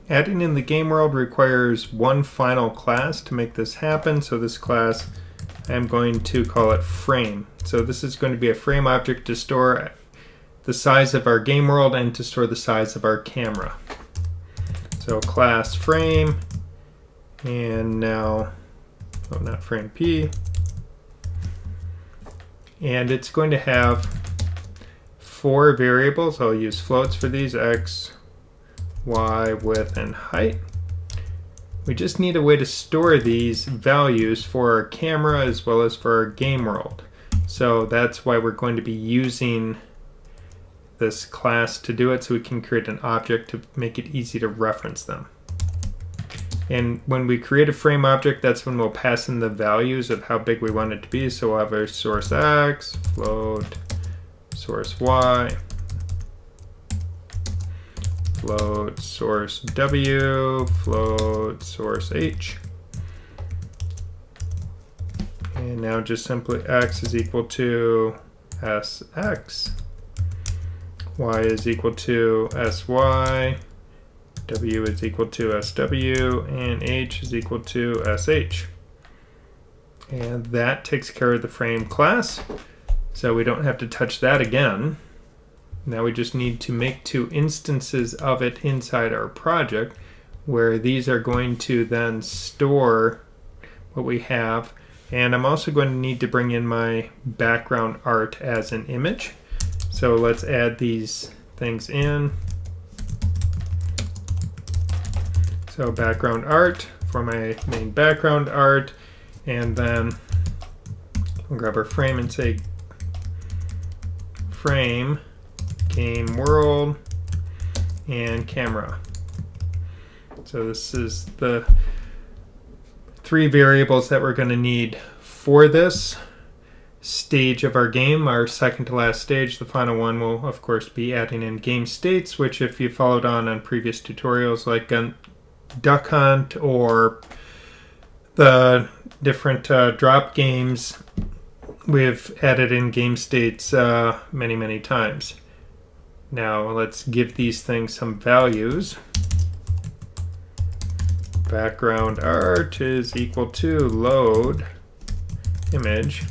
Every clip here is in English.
Adding in the game world requires one final class to make this happen. So this class, I'm going to call it frame. So this is going to be a frame object to store the size of our game world and to store the size of our camera. So class frame, and now, oh, not frame P. And it's going to have 4 variables. I'll use floats for these: x, y, width, and height. We just need a way to store these values for our camera as well as for our game world. So that's why we're going to be using this class to do it, so we can create an object to make it easy to reference them. And when we create a frame object, that's when we'll pass in the values of how big we want it to be. So we'll have our source x, float, source y, float source w, float source h. And now just simply x is equal to sx, y is equal to sy, w is equal to sw, and h is equal to sh. And that takes care of the frame class, so we don't have to touch that again. Now we just need to make 2 instances of it inside our project, where these are going to then store what we have. And I'm also going to need to bring in my background art as an image. So let's add these things in. So background art for my main background art, and then we'll grab our frame and say frame, game world, and camera. So this is the 3 variables that we're going to need for this stage of our game, our second to last stage. The final one will of course be adding in game states, which if you followed on previous tutorials like Duck Hunt or the different drop games, we've added in game states many times. Now let's give these things some values. Background art is equal to load image,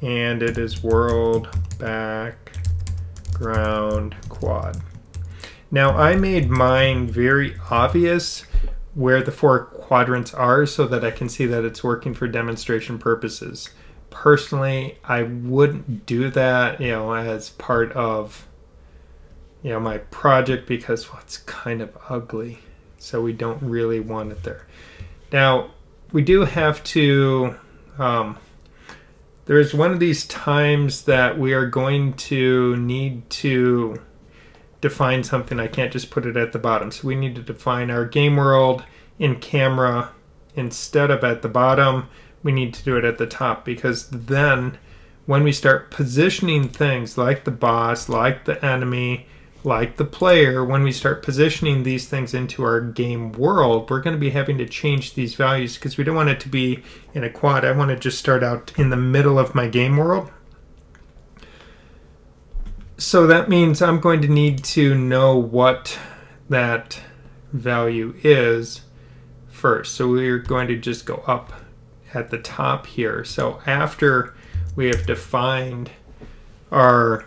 and it is world background quad. Now I made mine very obvious where the 4 quadrants are so that I can see that it's working for demonstration purposes. Personally, I wouldn't do that, as part of my project, because it's kind of ugly. So we don't really want it there. Now, we do have to, there's one of these times that we are going to need to define something. I can't just put it at the bottom. So we need to define our game world in camera instead of at the bottom. We need to do it at the top, because then when we start positioning things like the boss, like the enemy, like the player, when we start positioning these things into our game world, we're going to be having to change these values because we don't want it to be in a quad. I want to just start out in the middle of my game world. So that means I'm going to need to know what that value is first. So we're going to just go up at the top here. So after we have defined our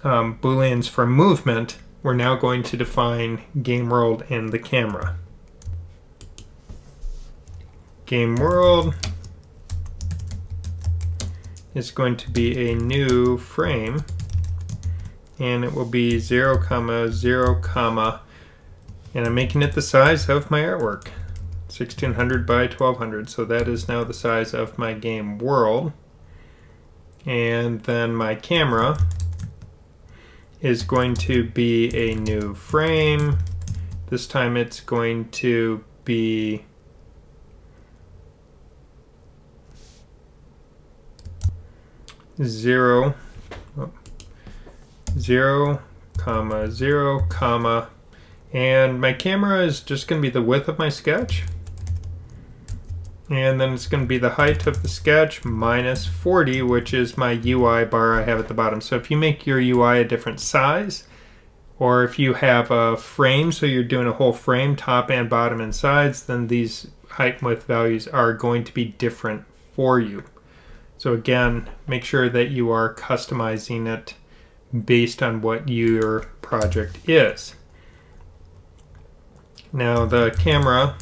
booleans for movement, we're now going to define game world and the camera. Game world is going to be a new frame, and it will be 0, 0, and I'm making it the size of my artwork, 1600 by 1200. So that is now the size of my game world. And then my camera is going to be a new frame. This time it's going to be 0, 0, 0, and my camera is just going to be the width of my sketch. And then it's going to be the height of the sketch minus 40, which is my UI bar I have at the bottom. So if you make your UI a different size Or if you have a frame, so you're doing a whole frame, top and bottom and sides, then these height and width values are going to be different for you. So again, make sure that you are customizing it based on what your project is. Now the camera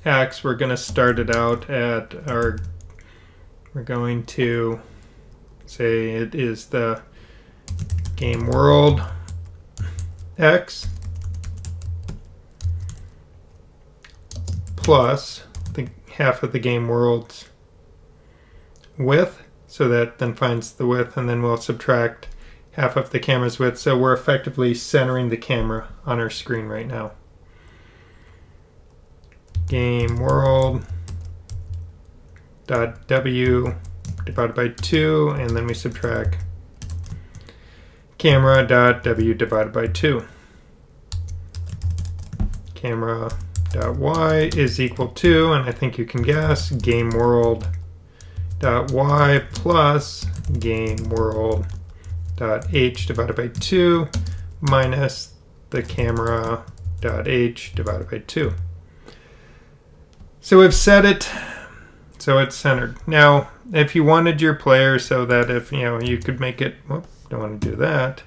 X, we're going to start it out at we're going to say it is the game world X plus half of the game world's width, so that then finds the width, and then we'll subtract half of the camera's width. So we're effectively centering the camera on our screen right now. Game world dot W divided by 2, and then we subtract camera dot W divided by 2. Camera dot Y is equal to, and I think you can guess, game world dot Y plus game world dot H divided by 2 minus the camera dot H divided by 2. So we've set it so it's centered. Now, if you wanted your player so that if you could make it, don't want to do that.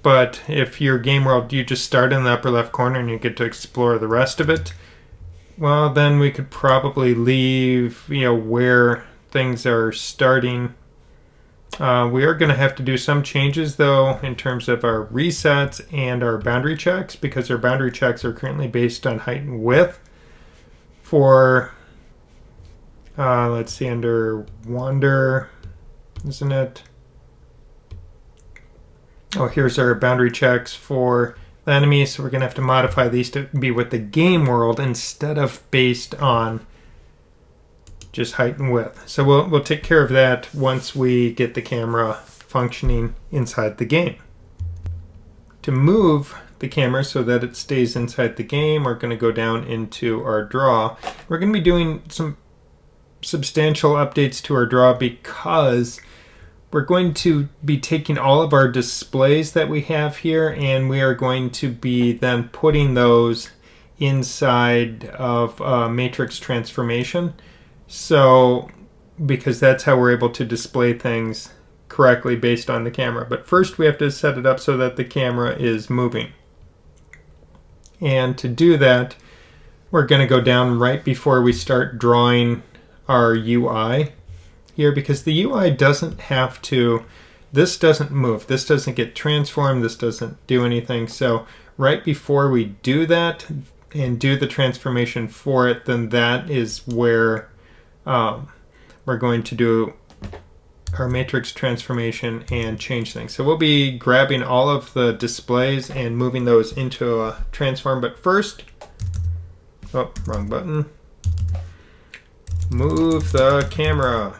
But if your game world, you just start in the upper left corner and you get to explore the rest of it, well, then we could probably leave, where things are starting. We are going to have to do some changes, though, in terms of our resets and our boundary checks, because our boundary checks are currently based on height and width. For, let's see, under Wander, isn't it? Oh, here's our boundary checks for the enemy, so we're going to have to modify these to be with the game world instead of based on just height and width. So we'll take care of that once we get the camera functioning inside the game. To move the camera so that it stays inside the game, we're going to go down into our draw. We're going to be doing some substantial updates to our draw because we're going to be taking all of our displays that we have here, and we are going to be then putting those inside of matrix transformation. So, because that's how we're able to display things correctly based on the camera. But first we have to set it up so that the camera is moving. And to do that, we're going to go down right before we start drawing our UI here, because the UI doesn't have to, this doesn't move, this doesn't get transformed, this doesn't do anything. So right before we do that and do the transformation for it, then that is where we're going to do our matrix transformation and change things. So we'll be grabbing all of the displays and moving those into a transform. But first, oh, wrong button. Move the camera.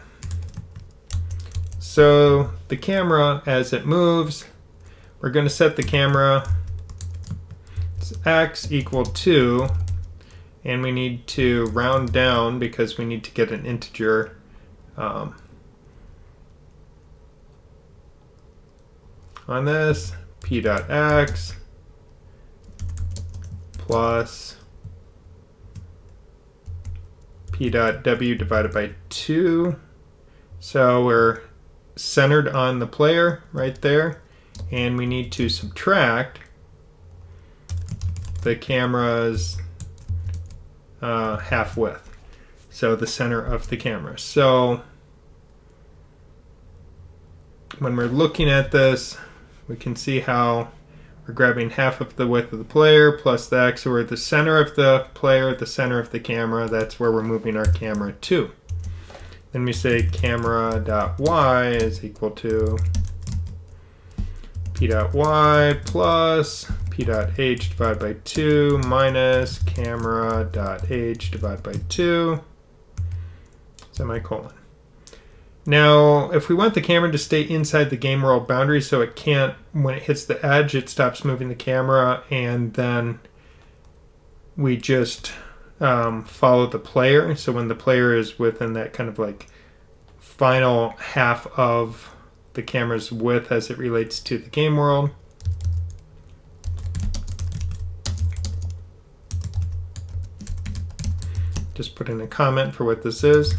So the camera, as it moves, we're going to set the camera X equal to, and we need to round down because we need to get an integer. On this, p.x plus p.w divided by 2. So we're centered on the player right there, and we need to subtract the camera's half width, so the center of the camera. So when we're looking at this, we can see how we're grabbing half of the width of the player plus the x, so we're at the center of the player, the center of the camera. That's where we're moving our camera to. Then we say camera.y is equal to p.y plus p.h divided by 2 minus camera.h divided by 2 semicolon. Now, if we want the camera to stay inside the game world boundary so it can't, when it hits the edge, it stops moving the camera, and then we just follow the player. So when the player is within that kind of like final half of the camera's width as it relates to the game world, just put in a comment for what this is.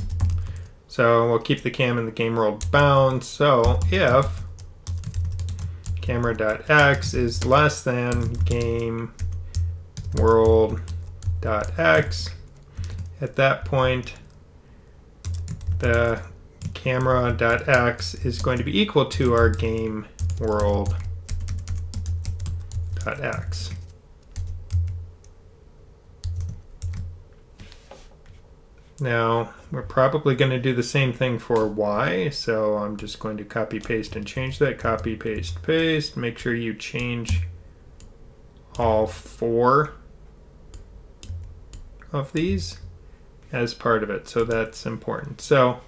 So we'll keep the cam in the game world bound. So if camera.x is less than game world.x, at that point the camera.x is going to be equal to our game world.x. Now we're probably going to do the same thing for y, so I'm just going to copy paste and change that. Copy paste paste. Make sure you change all 4 of these as part of it, so that's important. So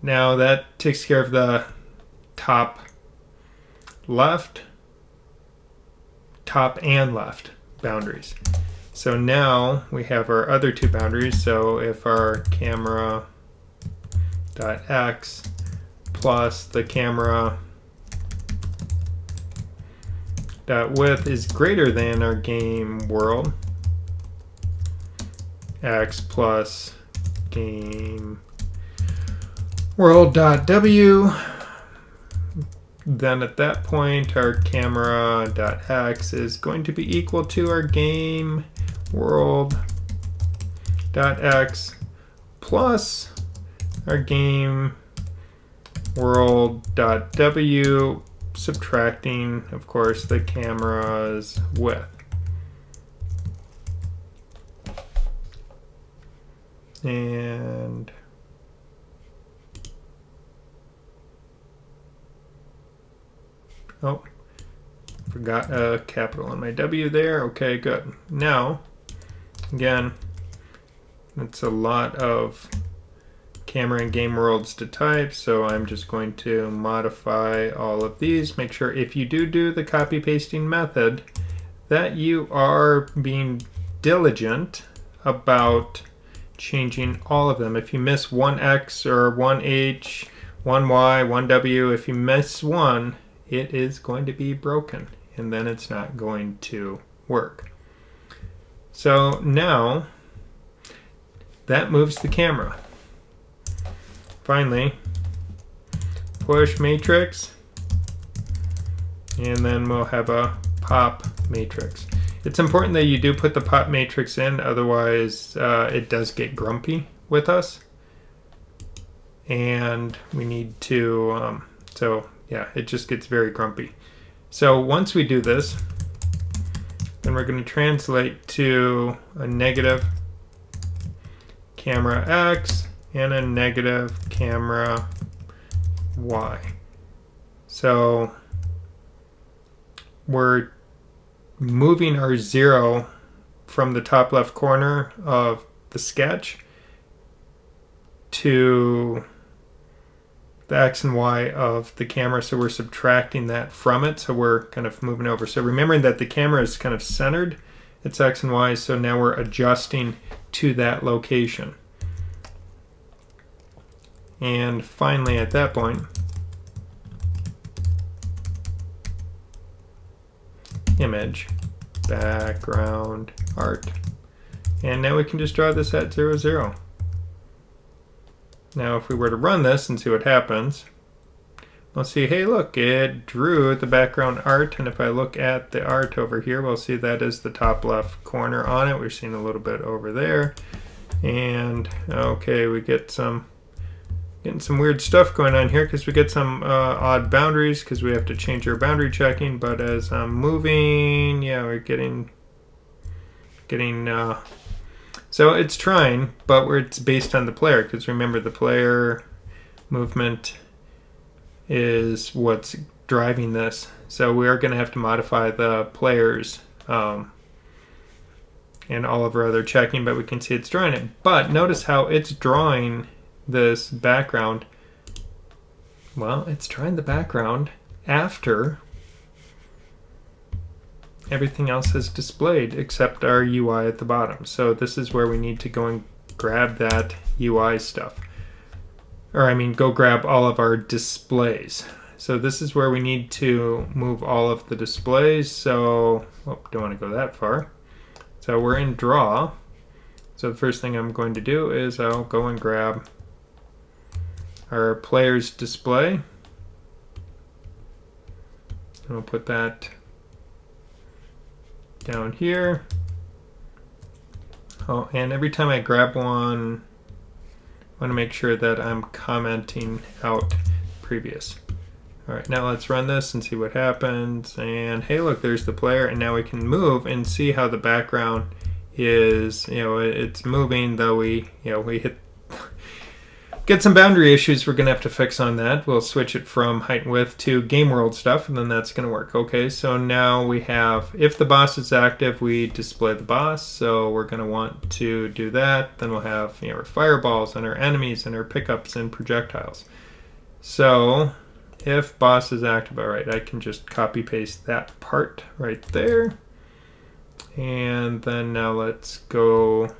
now that takes care of the top and left boundaries. So now we have our other 2 boundaries. So if our camera.x plus the camera.width is greater than our game world x plus game world.w, then at that point our camera.x is going to be equal to our game world.x plus our game world.w, subtracting, of course, the camera's width. And oh, forgot a capital on my W there. Okay, good. Now, again, it's a lot of camera and game worlds to type, so I'm just going to modify all of these. Make sure if you do the copy pasting method that you are being diligent about changing all of them. If you miss one X or one H, one Y, one W, if you miss one, it is going to be broken and then it's not going to work. So now that moves the camera. Finally, push matrix, and then we'll have a pop matrix. It's important that you do put the pop matrix in, otherwise it does get grumpy with us. And we need to, so yeah, it just gets very grumpy. So once we do this, then we're going to translate to a negative camera X and a negative camera Y. So we're moving our 0 from the top left corner of the sketch to the X and Y of the camera, so we're subtracting that from it, so we're kind of moving over. So remembering that the camera is kind of centered, it's X and Y, so now we're adjusting to that location. And finally at that point, image, background, art. And now we can just draw this at 0, 0. Now if we were to run this and see what happens, we'll see, hey look, it drew the background art, and if I look at the art over here, we'll see that is the top left corner on it. We're seeing a little bit over there. And okay, we get getting some weird stuff going on here because we get some odd boundaries because we have to change our boundary checking, but as I'm moving, yeah, we're getting so it's trying, but it's based on the player, because remember the player movement is what's driving this. So we are going to have to modify the players and all of our other checking, but we can see it's drawing it. But notice how it's drawing this background. Well, it's drawing the background after everything else is displayed except our UI at the bottom. So this is where we need to go and grab that UI stuff. Or I mean, go grab all of our displays. So this is where we need to move all of the displays. So, oh, don't want to go that far. So we're in Draw, So the first thing I'm going to do is I'll go and grab our player's display. And we'll put that down here. Oh, and every time I grab one, I want to make sure that I'm commenting out previous. All right, now let's run this and see what happens. And hey, look, there's the player. And now we can move and see how the background is, it's moving, though we get some boundary issues we're going to have to fix on that. We'll switch it from height and width to game world stuff, and then that's going to work. Okay, so now we have, if the boss is active, we display the boss. So we're going to want to do that. Then we'll have our fireballs and our enemies and our pickups and projectiles. So if boss is active, all right, I can just copy paste that part right there. And then now let's go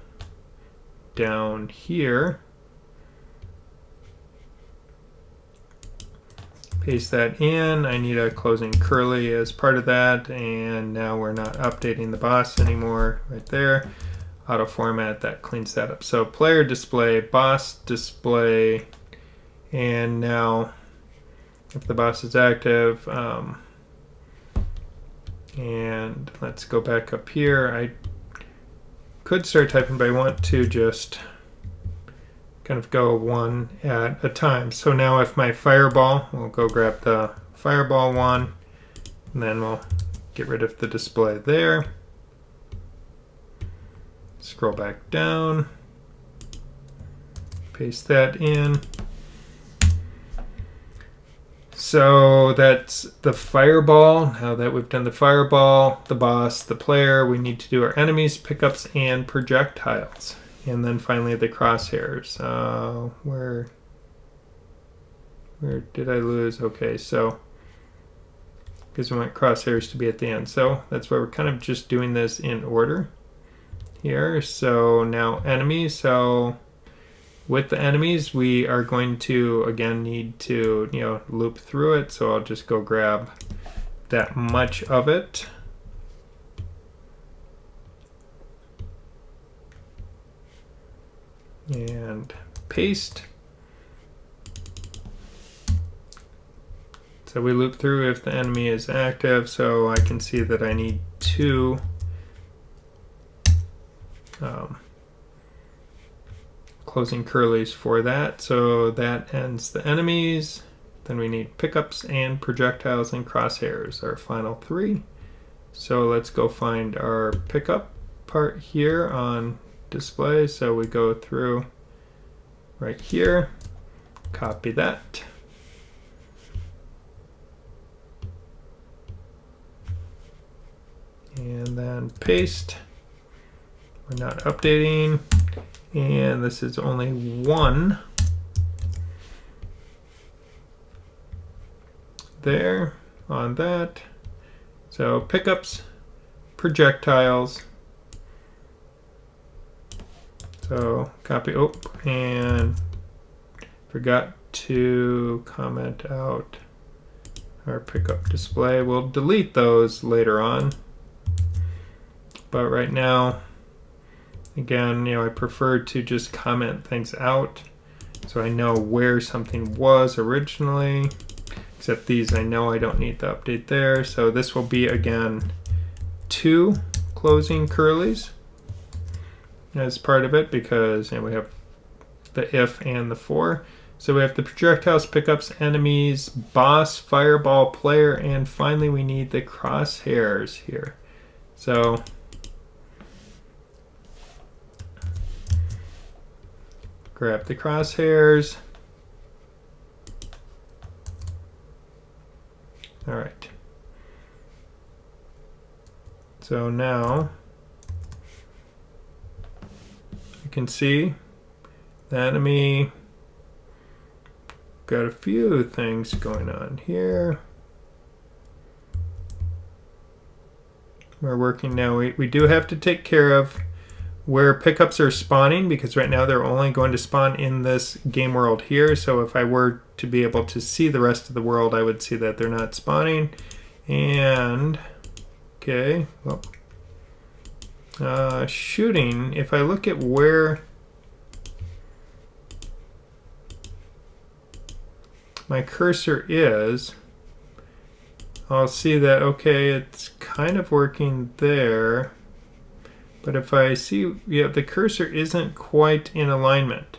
down here. Paste that in. I need a closing curly as part of that. And now we're not updating the boss anymore right there. Auto format, that cleans that up. So player display, boss display, and now if the boss is active, and let's go back up here. I could start typing, but I want to just kind of go one at a time. So now if my fireball, we'll go grab the fireball one, and then we'll get rid of the display there. Scroll back down, paste that in. So that's the fireball. Now that we've done the fireball, the boss, the player, we need to do our enemies, pickups, and projectiles. And then finally the crosshairs. Where did I lose? Okay, so because we want crosshairs to be at the end. So that's why we're kind of just doing this in order here. So now enemies. So with the enemies, we are going to, again, need to, loop through it. So I'll just go grab that much of it. And paste. So we loop through if the enemy is active. So I can see that I need two closing curlies for that. So that ends the enemies. Then we need pickups and projectiles and crosshairs, our final three. So let's go find our pickup part here on display. So we go through right here, copy that. And then paste. We're not updating. And this is only one there on that. So pickups, projectiles. So copy, and forgot to comment out our pickup display. We'll delete those later on. But right now, again, I prefer to just comment things out so I know where something was originally. Except these, I know I don't need the update there. So this will be, again, 2 closing curlies as part of it because we have the if and the for. So we have the projectiles, pickups, enemies, boss, fireball, player, and finally we need the crosshairs here. So grab the crosshairs. All right. So now you can see the enemy got a few things going on here. We're working now. We do have to take care of where pickups are spawning because right now they're only going to spawn in this game world here. So if I were to be able to see the rest of the world, I would see that they're not spawning. And okay, well, shooting, if I look at where my cursor is, I'll see that, okay, it's kind of working there. But if I see, yeah, the cursor isn't quite in alignment.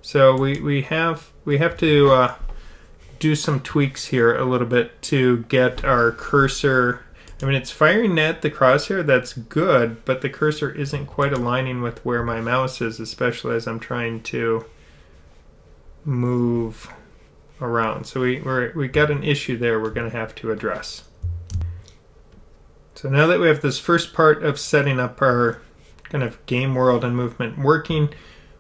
So we have to do some tweaks here a little bit to get our cursor. I mean, it's firing at the crosshair, that's good, but the cursor isn't quite aligning with where my mouse is, especially as I'm trying to move around. So we got an issue there we're going to have to address. So now that we have this first part of setting up our kind of game world and movement working,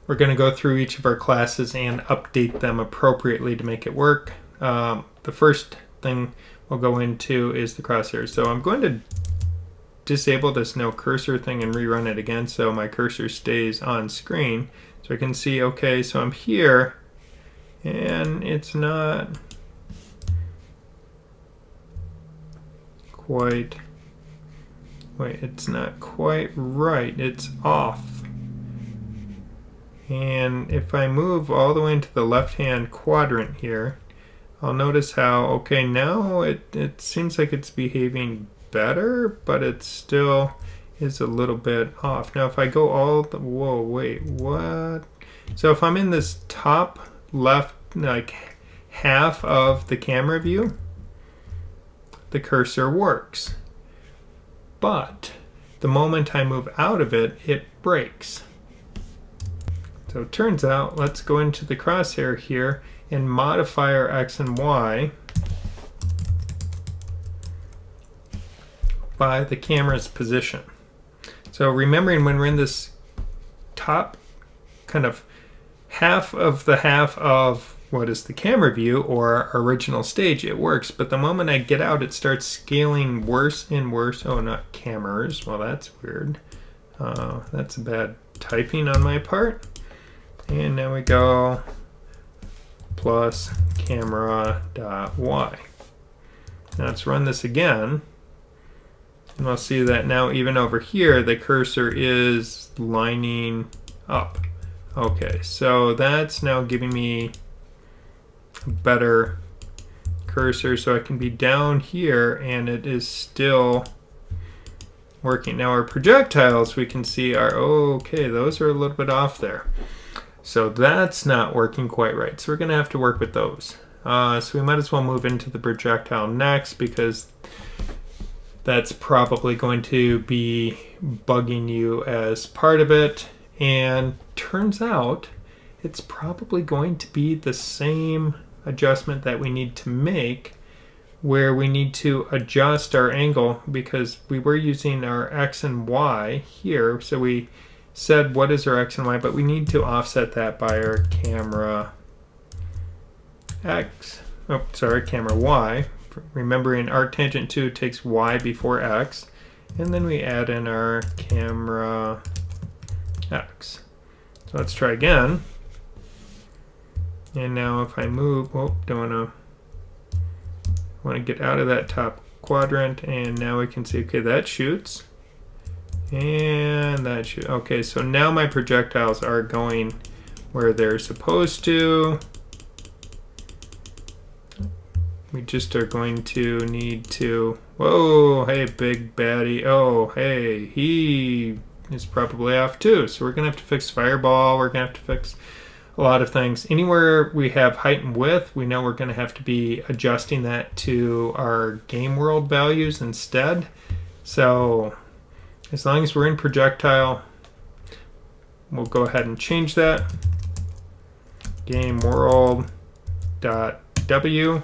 we're going to go through each of our classes and update them appropriately to make it work. The first thing we'll go into is the crosshairs. So I'm going to disable this no cursor thing and rerun it again so my cursor stays on screen. So I can see, okay, so I'm here and it's not quite, wait, it's not quite right, it's off. And if I move all the way into the left-hand quadrant here, I'll notice how, okay, now it seems like it's behaving better, but it still is a little bit off. Now if I go all the, whoa, wait, what? So if I'm in this top left, like half of the camera view, the cursor works. But the moment I move out of it, it breaks. So it turns out, let's go into the crosshair here and modify our X and Y by the camera's position. So remembering when we're in this top kind of half of what is the camera view or our original stage, it works. But the moment I get out, it starts scaling worse and worse. Oh, not cameras. Well, that's weird. That's bad typing on my part. And now we go plus camera.y. Now let's run this again. And we'll see that now even over here, the cursor is lining up. Okay, so that's now giving me a better cursor, so I can be down here and it is still working. Now our projectiles, we can see are, okay, those are a little bit off there. So that's not working quite right. So we're going to have to work with those. So we might as well move into the projectile next because that's probably going to be bugging you as part of it. And turns out it's probably going to be the same adjustment that we need to make, where we need to adjust our angle because we were using our X and Y here. So we said what is our X and Y, but we need to offset that by our camera X, oh sorry, camera Y. Remembering arctangent 2 takes Y before X, and then we add in our camera X. So let's try again. And now if I move, oh, don't want to get out of that top quadrant, and now we can see, okay, that shoots. And that should, okay, so now my projectiles are going where they're supposed to. We just are going to need to, whoa, hey, big baddie. Oh, hey, he is probably off too. So we're going to have to fix fireball. We're going to have to fix a lot of things. Anywhere we have height and width, we know we're going to have to be adjusting that to our game world values instead. So as long as we're in projectile, we'll go ahead and change that. Game world dot W,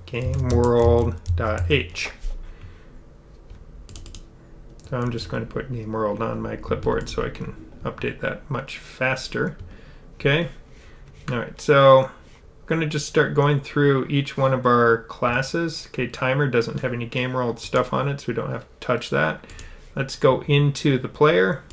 game world dot H. So I'm just going to put game world on my clipboard so I can update that much faster. Okay. All right. So going to just start going through each one of our classes. Okay, timer doesn't have any game world stuff on it, so we don't have to touch that. Let's go into the player.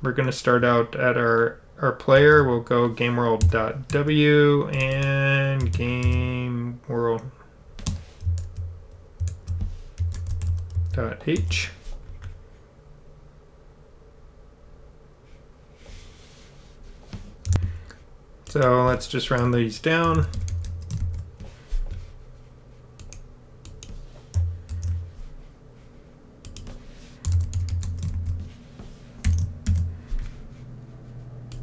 We're going to start out at our player. We'll go gameworld.w and gameworld.h. So let's just round these down.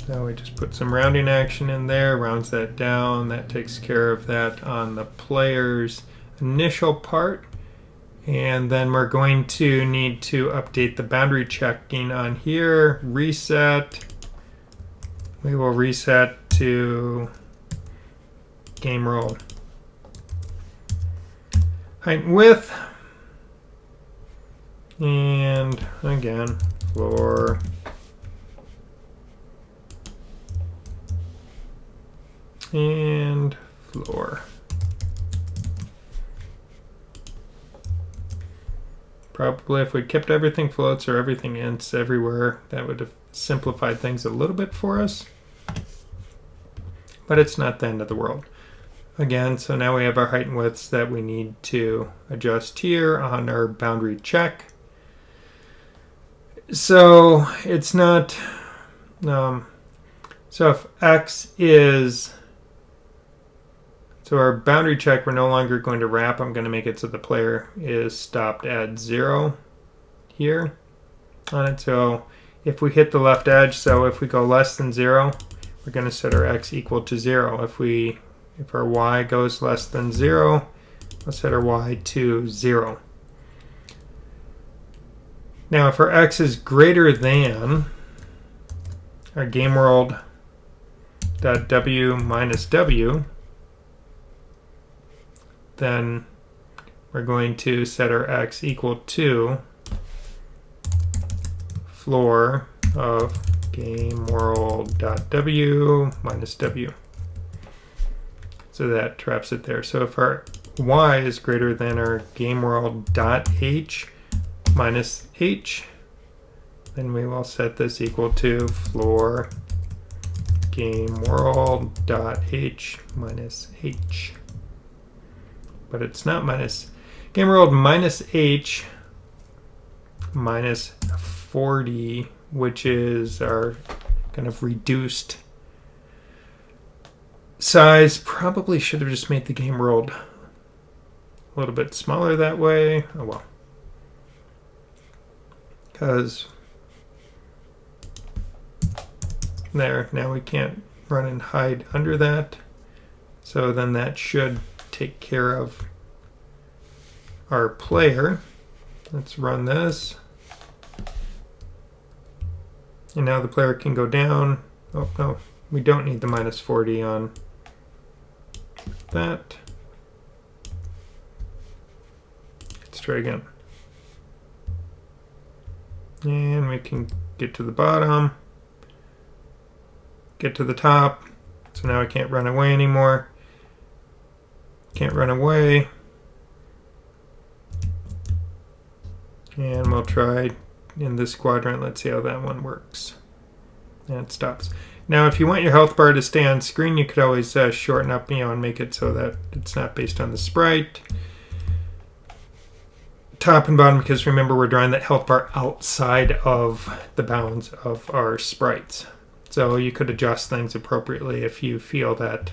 So we just put some rounding action in there, rounds that down. That takes care of that on the player's initial part. And then we're going to need to update the boundary checking on here. Reset. We will reset to game world height and width. And again, floor. And floor. Probably if we kept everything floats or everything ints everywhere, that would have simplified things a little bit for us. But it's not the end of the world. Again, so now we have our height and widths that we need to adjust here on our boundary check. So it's not, so if X is, so our boundary check, we're no longer going to wrap. I'm going to make it so the player is stopped at 0 here on it. So if we hit the left edge, so if we go less than 0, we're going to set our X equal to 0. If our Y goes less than 0, we'll set our Y to 0. Now if our X is greater than our game world dot W minus W, then we're going to set our X equal to floor of game world dot W minus W. So that traps it there. So if our Y is greater than our game world dot H minus H, then we will set this equal to floor game world dot H minus H. But it's not minus. Game world minus H minus 40, which is our kind of reduced size. Probably should have just made the game world a little bit smaller that way. Oh well. Because there, now we can't run and hide under that. So then that should take care of our player. Let's run this. And now the player can go down. Oh no, we don't need the minus 40 on that. Let's try again. And we can get to the bottom, get to the top. So now I can't run away anymore. Can't run away. And we'll try in this quadrant. Let's see how that one works. And it stops. Now, if you want your health bar to stay on screen, you could always shorten up, and make it so that it's not based on the sprite. Top and bottom, because remember, we're drawing that health bar outside of the bounds of our sprites. So you could adjust things appropriately if you feel that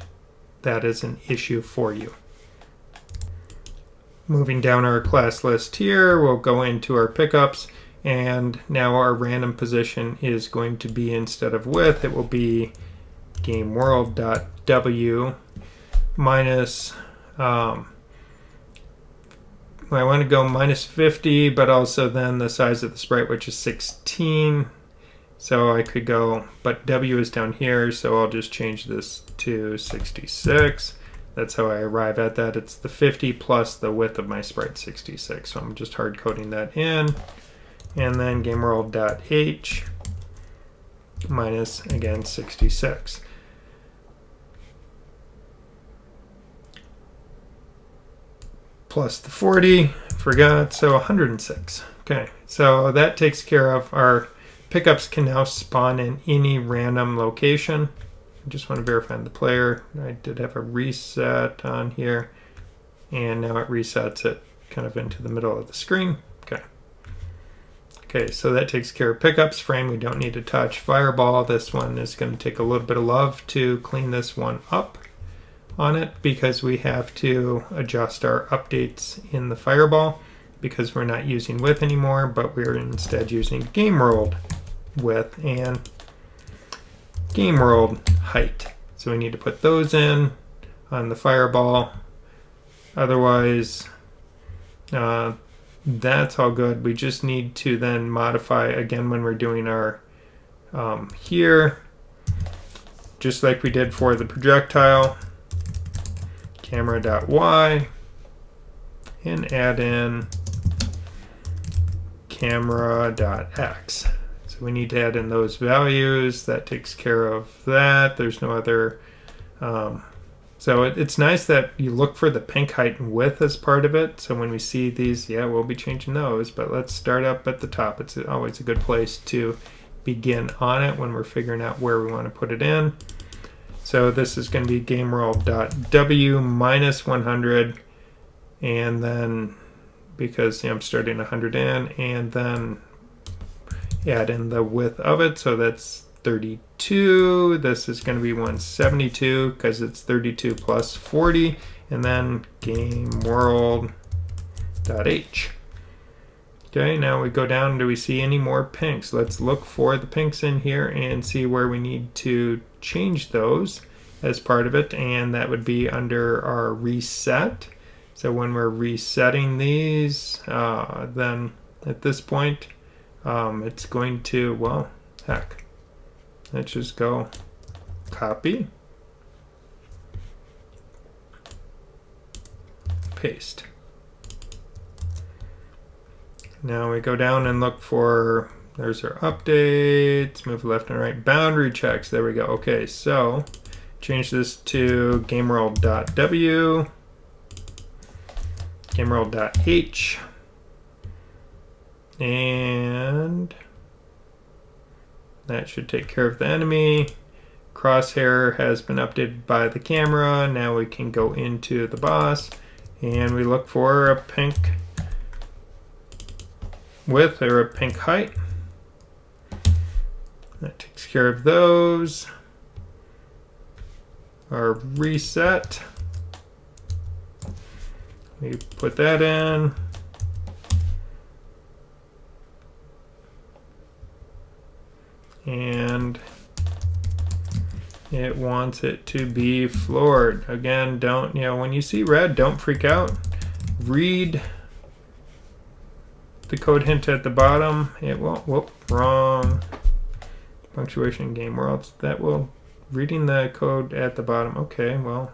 that is an issue for you. Moving down our class list here, we'll go into our pickups, and now our random position is going to be, instead of width, it will be game world dot W minus, I want to go minus 50, but also then the size of the sprite, which is 16. So I could go, but W is down here, so I'll just change this to 66. That's how I arrive at that. It's the 50 plus the width of my sprite, 66. So I'm just hard coding that in. And then gameworld.h minus, again, 66. Plus the 40, forgot, so 106. Okay, so that takes care of our pickups. Can now spawn in any random location. I just want to verify the player. I did have a reset on here, and now it resets it kind of into the middle of the screen. Okay. Okay, so that takes care of pickups. Frame we don't need to touch. Fireball, this one is going to take a little bit of love to clean this one up on it, because we have to adjust our updates in the Fireball because we're not using width anymore, but we're instead using game world width and game world height. So we need to put those in on the Fireball. Otherwise, that's all good. We just need to then modify again when we're doing our here, just like we did for the projectile, camera.y, and add in camera.x. So we need to add in those values. That takes care of that. There's no other so it's nice that you look for the pink height and width as part of it. So when we see these, yeah, we'll be changing those. But let's start up at the top. It's always a good place to begin on it when we're figuring out where we want to put it in. So this is going to be gameworld.w minus 100. And then, because I'm starting 100 in, and then add in the width of it. So that's 32. This is going to be 172 because it's 32 plus 40, and then game world.h. Okay, now we go down. Do we see any more pinks? Let's look for the pinks in here and see where we need to change those as part of it, and that would be under our reset. So when we're resetting these, then at this point, it's going to, well, heck. Let's just go copy, paste. Now we go down and look for, there's our updates, move left and right, boundary checks. There we go. Okay, so change this to gameworld.w, gameworld.h, and that should take care of the enemy. Crosshair has been updated by the camera. Now we can go into the boss and we look for a pink width or a pink height. That takes care of those. Our reset, we put that in. And it wants it to be floored. Again, don't, when you see red, don't freak out. Read the code hint at the bottom. It won't, whoop, wrong. Punctuation game worlds. That will, reading the code at the bottom. Okay, well,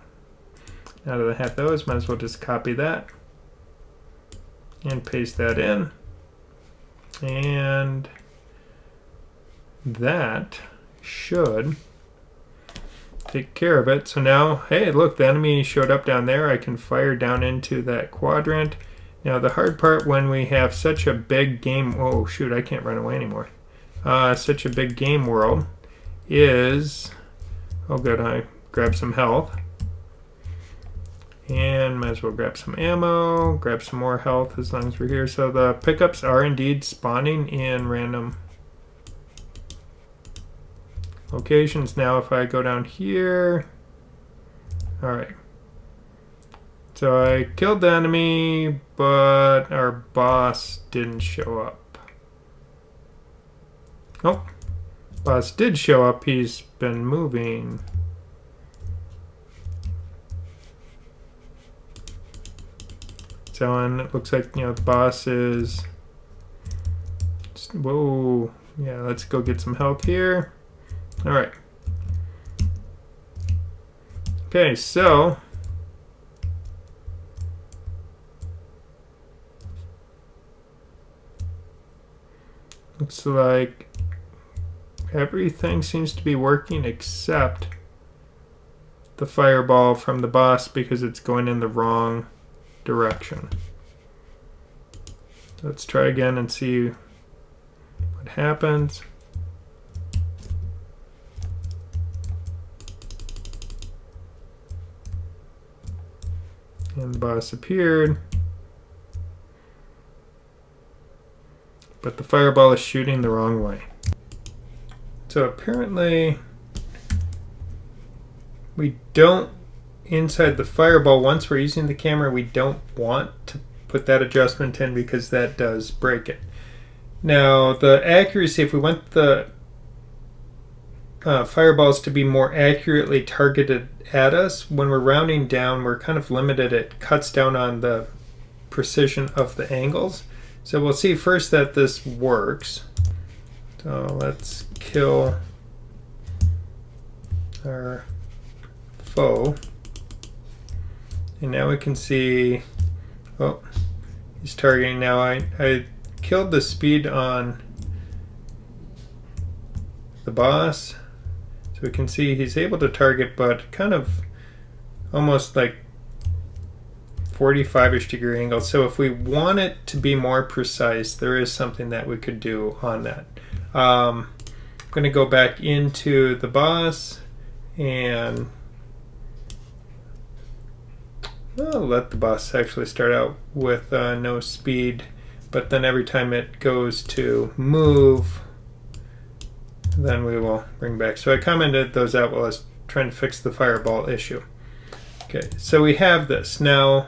now that I have those, might as well just copy that and paste that in. And that should take care of it. So now, hey, look, the enemy showed up down there. I can fire down into that quadrant. Now the hard part when we have such a big game, oh shoot, I can't run away anymore. Such a big game world is, oh good, I grabbed some health. And might as well grab some ammo, grab some more health as long as we're here. So the pickups are indeed spawning in random locations. Now if I go down here, all right, so I killed the enemy, but our boss didn't show up. Oh, boss did show up. He's been moving. So, and it looks like, the boss is, whoa, yeah, let's go get some health here. All right. Okay, so looks like everything seems to be working except the fireball from the boss because it's going in the wrong direction. Let's try again and see what happens. And the boss appeared. but the fireball is shooting the wrong way. So apparently we don't, inside the fireball, once we're using the camera, we don't want to put that adjustment in because that does break it. Now the accuracy, if we want the fireballs to be more accurately targeted at us, when we're rounding down, we're kind of limited. It cuts down on the precision of the angles. So we'll see first that this works. So let's kill our foe. And now we can see, oh, he's targeting now. I killed the speed on the boss. So we can see he's able to target, but kind of almost like 45-ish degree angle. So if we want it to be more precise, there is something that we could do on that. I'm going to go back into the boss and I'll let the boss actually start out with no speed, but then every time it goes to move, then we will bring back. So I commented those out while I was trying to fix the fireball issue. Okay, so we have this. Now,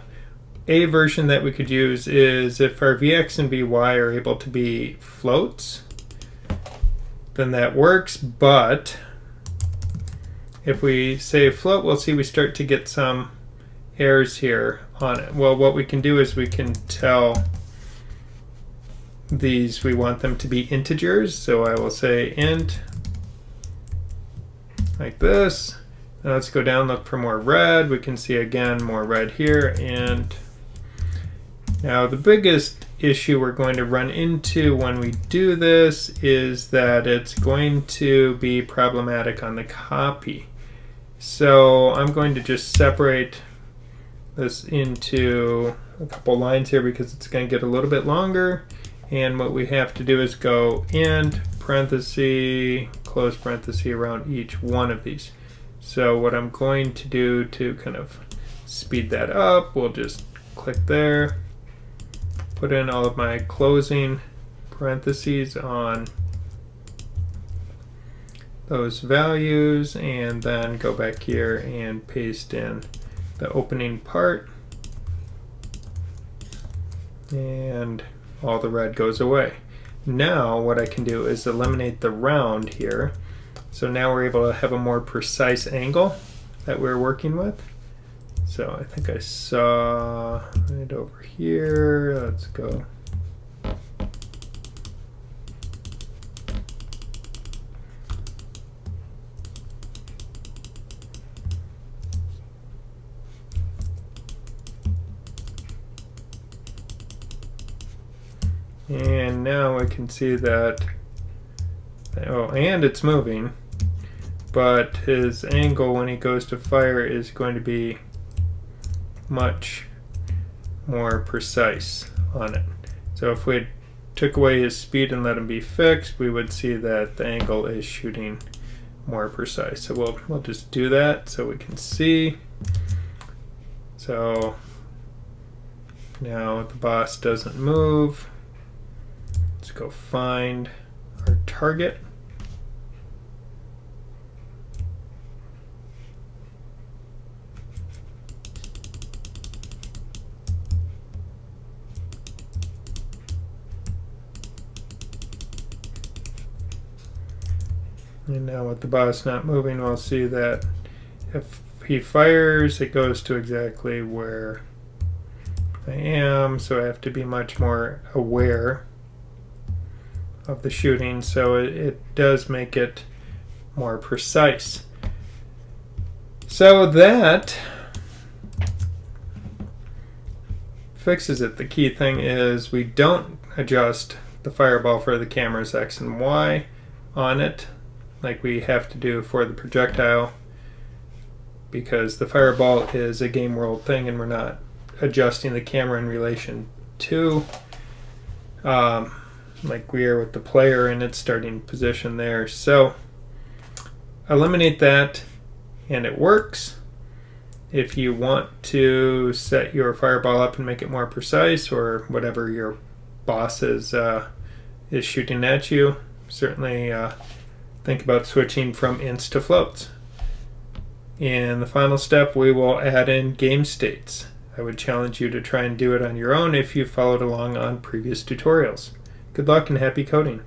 a version that we could use is if our Vx and Vy are able to be floats, then that works, but if we say float, we'll see we start to get some errors here on it. Well, what we can do is we can tell these we want them to be integers, so I will say int like this. Now let's go down, look for more red. We can see again more red here. And now the biggest issue we're going to run into when we do this is that it's going to be problematic on the copy. So I'm going to just separate this into a couple lines here because it's going to get a little bit longer. And what we have to do is go int parenthesis, close parenthesis around each one of these. So what I'm going to do to kind of speed that up, we'll just click there, put in all of my closing parentheses on those values, and then go back here and paste in the opening part, and all the red goes away. Now what I can do is eliminate the round here. So now we're able to have a more precise angle that we're working with. So I think I saw it over here. Let's go. And now I can see that, oh, and it's moving, but his angle when he goes to fire is going to be much more precise on it. So if we took away his speed and let him be fixed, we would see that the angle is shooting more precise. So we'll just do that so we can see. So now the boss doesn't move. Let's go find our target. And now with the boss not moving, we'll see that if he fires, it goes to exactly where I am. So I have to be much more aware of the shooting, so it does make it more precise. So that fixes it. The key thing is we don't adjust the fireball for the camera's X and Y on it like we have to do for the projectile, because the fireball is a game world thing and we're not adjusting the camera in relation to like we are with the player in its starting position there. So eliminate that and it works. If you want to set your fireball up and make it more precise, or whatever your boss's is shooting at you, certainly think about switching from ints to floats. In the final step, we will add in game states. I would challenge you to try and do it on your own if you followed along on previous tutorials. Good luck and happy coding.